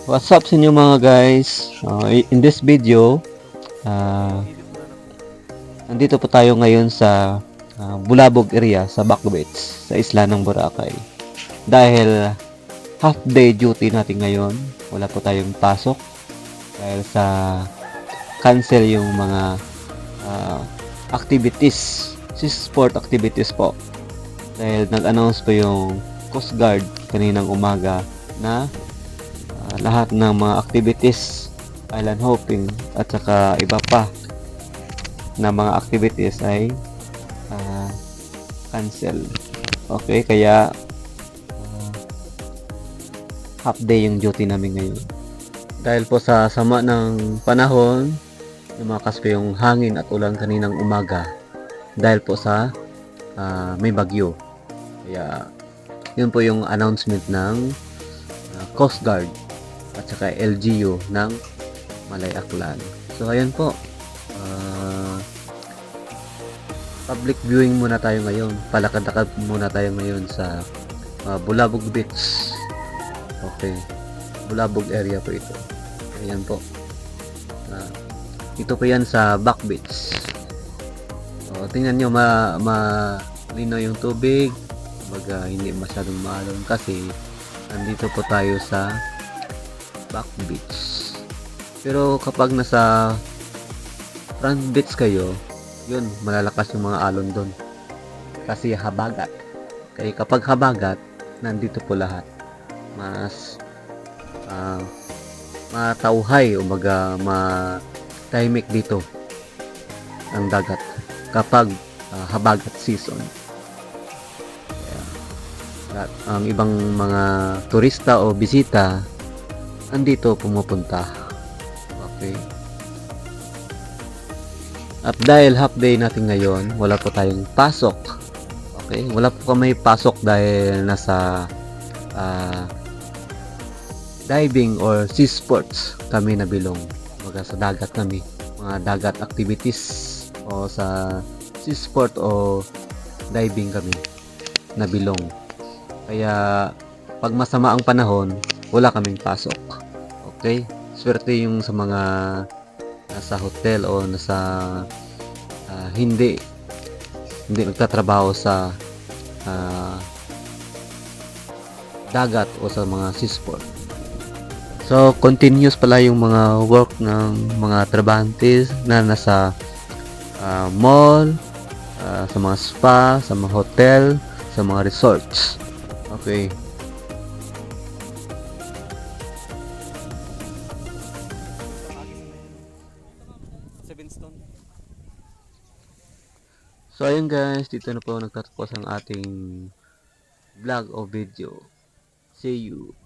What's up sa inyo mga guys? In this video, uh, nandito po tayo ngayon sa Bulabog area sa Baco Beach, sa isla ng Boracay. Dahil half day duty natin ngayon, wala po tayong pasok dahil sa cancel yung mga uh, activities, sport activities po. Dahil nag-announce po yung Coast Guard kaninang umaga na lahat ng mga activities, island hopping at saka iba pa na mga activities ay cancel. Okay, kaya half day yung duty namin ngayon. Dahil po sa sama ng panahon, lumakas po yung hangin at ulan kaninang umaga dahil po sa may bagyo. Kaya yun po yung announcement ng Coast Guard at saka LGU ng Malay Aklan. So ayan po, public viewing muna tayo ngayon, palakad-lakad muna tayo ngayon sa Bulabog Beach. Okay, Bulabog area po ito. Ayan po, ito po yan sa Back Beach. So, tingnan nyo, malinaw yung tubig, baga hindi masyadong maalon kasi nandito po tayo sa Back Beach. Pero kapag nasa front beach kayo, yun, malalakas yung mga alon doon kasi habagat. Kaya kapag habagat, nandito po lahat. Mas matauhay o matahimik dito ang dagat kapag habagat season. Kaya, ang ibang mga turista o bisita andito pumupunta. Okay. At dahil half day natin ngayon, wala po tayong pasok. Okay? Wala po kami pasok dahil nasa diving or sea sports kami nabilong. Baga sa dagat kami. Mga dagat activities o sa sea sport o diving kami nabilong. Kaya pag masama ang panahon, wala kaming pasok. Okay? Swerte yung sa mga nasa hotel o nasa hindi nagtatrabaho sa dagat o sa mga seasport. So, continuous pala yung mga work ng mga trabahantes na nasa mall, sa mga spa, sa mga hotel, sa mga resorts. Okay. So ayun guys, dito na po nagtatapos ang ating vlog o video. See you.